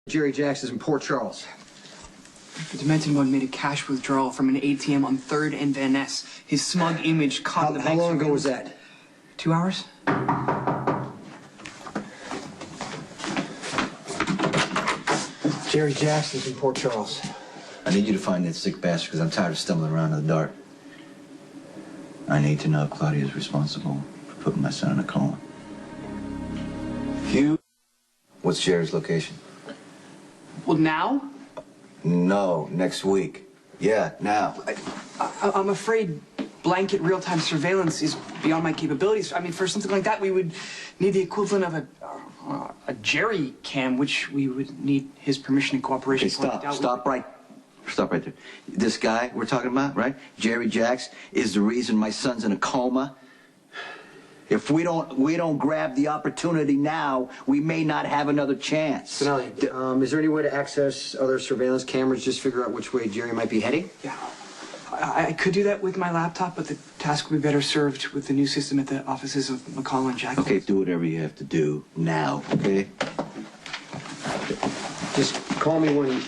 Jerry Jacks is in Port Charles. The demented one made a cash withdrawal from an ATM on 3rd and Van Ness. His smug image caught the bank. How long ago was that? 2 hours? Jerry Jacks is in Port Charles. I need you to find that sick bastard because I'm tired of stumbling around in the dark. I need to know if Claudia's responsible for putting my son in a coma. Hugh, what's Jerry's location? Well, now? No, next week. Yeah, now. I'm afraid blanket real-time surveillance is beyond my capabilities. I mean, for something like that, we would need the equivalent of a Jerry cam, which we would need his permission and cooperation. Okay, stop right there. This guy we're talking about, right? Jerry Jacks is the reason my son's in a coma. If we don't grab the opportunity now, we may not have another chance. Spinelli, is there any way to access other surveillance cameras, just figure out which way Jerry might be heading? Yeah. I could do that with my laptop, but the task would be better served with the new system at the offices of McCall and Jack. Okay, do whatever you have to do now, okay? Just call me when...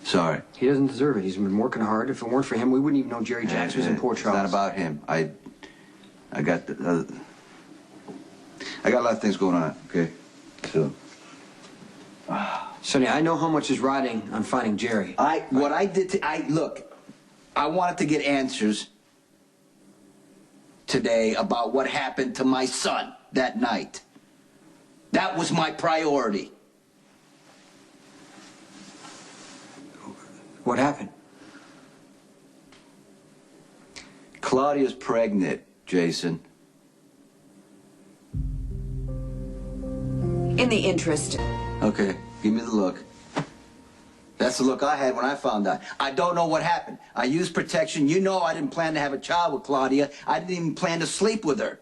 Sorry. He doesn't deserve it. He's been working hard. If it weren't for him, we wouldn't even know Jerry Jacks was in Port Charles. It's not about him. I got I got a lot of things going on, okay? So... Sonny, I know how much is riding on finding Jerry. Look, I wanted to get answers today about what happened to my son that night. That was my priority. What happened? Claudia's pregnant, Jason. In the interest. Okay, give me the look. That's the look I had when I found out. I don't know what happened. I used protection. You know I didn't plan to have a child with Claudia. I didn't even plan to sleep with her.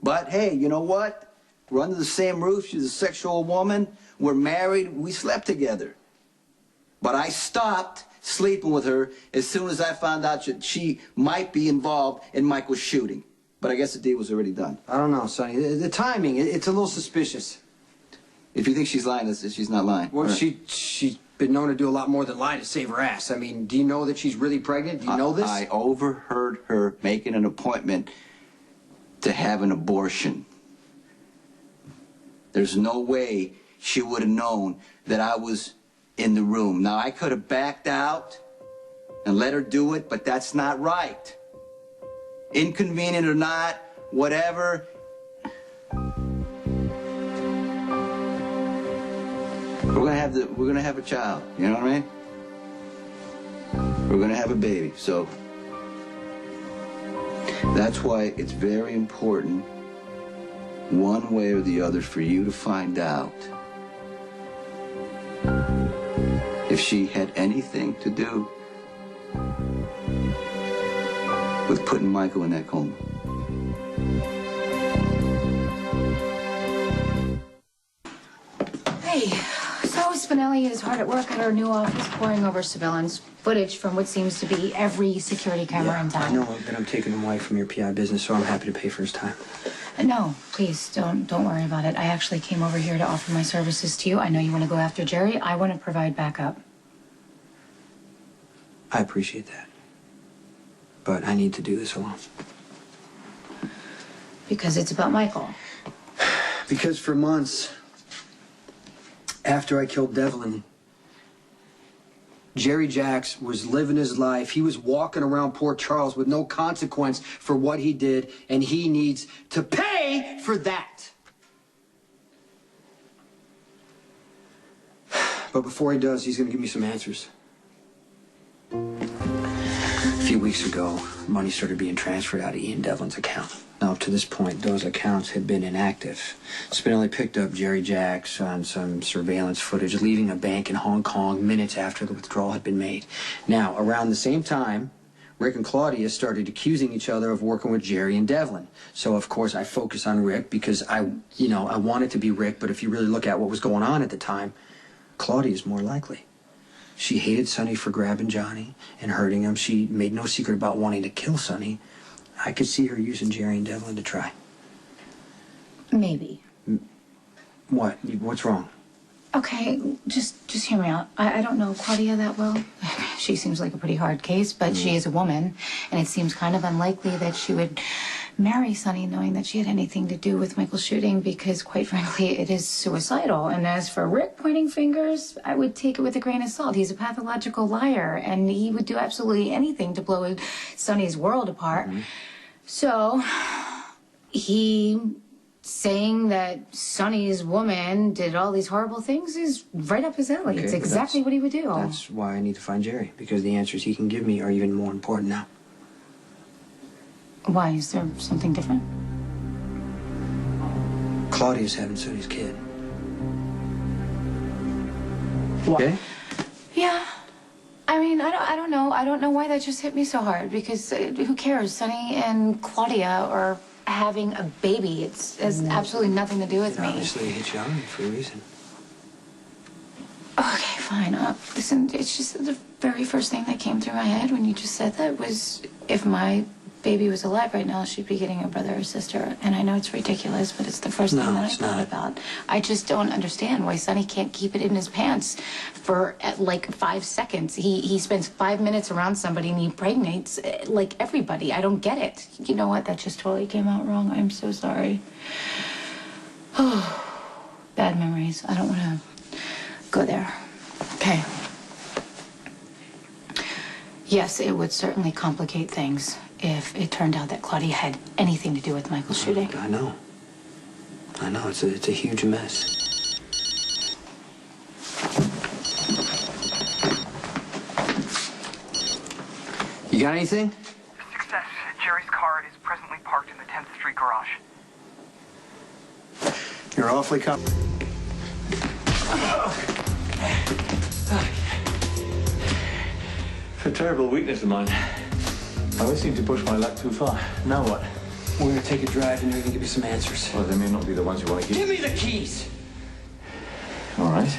But hey, you know what? We're under the same roof. She's a sexual woman. We're married. We slept together. But I stopped sleeping with her as soon as I found out that she might be involved in Michael's shooting. But I guess the deal was already done. I don't know, Sonny. The timing, it's a little suspicious. If you think she's lying, she's not lying. Well, right. She's been known to do a lot more than lie to save her ass. I mean, do you know that she's really pregnant? Do you know this? I overheard her making an appointment to have an abortion. There's no way she would have known that I was in the room. Now, I could have backed out and let her do it, but that's not right. Inconvenient or not, whatever. We're gonna have a child, you know what I mean? We're gonna have a baby, so that's why it's very important, one way or the other, for you to find out if she had anything to do with putting Michael in that coma. Hey, so Spinelli is hard at work at our new office, poring over surveillance footage from what seems to be every security camera in town. I know that I'm taking him away from your PI business, so I'm happy to pay for his time. No, please, don't worry about it. I actually came over here to offer my services to you. I know you want to go after Jerry. I want to provide backup. I appreciate that. But I need to do this alone. Because it's about Michael. Because for months after I killed Devlin, Jerry Jacks was living his life. He was walking around Port Charles with no consequence for what he did, and he needs to pay for that. But before he does, he's going to give me some answers. A few weeks ago, money started being transferred out of Ian Devlin's account. Now, up to this point, those accounts had been inactive. Spinelli picked up Jerry Jacks on some surveillance footage, leaving a bank in Hong Kong minutes after the withdrawal had been made. Now, around the same time, Rick and Claudia started accusing each other of working with Jerry and Devlin. So, of course, I focus on Rick because I want it to be Rick, but if you really look at what was going on at the time, Claudia's more likely. She hated Sonny for grabbing Johnny and hurting him. She made no secret about wanting to kill Sonny. I could see her using Jerry and Devlin to try. Maybe. What? What's wrong? Okay, just hear me out. I don't know Claudia that well. She seems like a pretty hard case, but she is a woman, and it seems kind of unlikely that she would marry Sonny knowing that she had anything to do with Michael's shooting because, quite frankly, it is suicidal. And as for Rick pointing fingers, I would take it with a grain of salt. He's a pathological liar, and he would do absolutely anything to blow Sonny's world apart. So, he saying that Sonny's woman did all these horrible things is right up his alley. Okay, It's but exactly what he would do. That's why I need to find Jerry, because the answers he can give me are even more important now. Why? Is there something different? Claudia's having Sonny's kid. What? Okay? Yeah. I mean, I don't know. I don't know why that just hit me so hard, because who cares? Sonny and Claudia are having a baby. It has absolutely nothing to do with me. Obviously, it hit you on for a reason. Okay, fine. Listen, it's just the very first thing that came through my head when you just said that was if my baby was alive right now, she'd be getting a brother or sister. And I know it's ridiculous, but it's the first thing that I thought about. I just don't understand why Sonny can't keep it in his pants for like 5 seconds. He spends 5 minutes around somebody and he impregnates like everybody. I don't get it. You know what? That just totally came out wrong. I'm so sorry. Oh, bad memories. I don't want to go there. Okay. Yes, it would certainly complicate things if it turned out that Claudia had anything to do with Michael's shooting. I know. It's a huge mess. You got anything? Success. Jerry's car is presently parked in the 10th Street garage. You're awfully It's a terrible weakness of mine. I always seem to push my luck too far. Now what? We're gonna take a drive and you're gonna give me some answers. Well, they may not be the ones you want to give. Give me the keys! All right.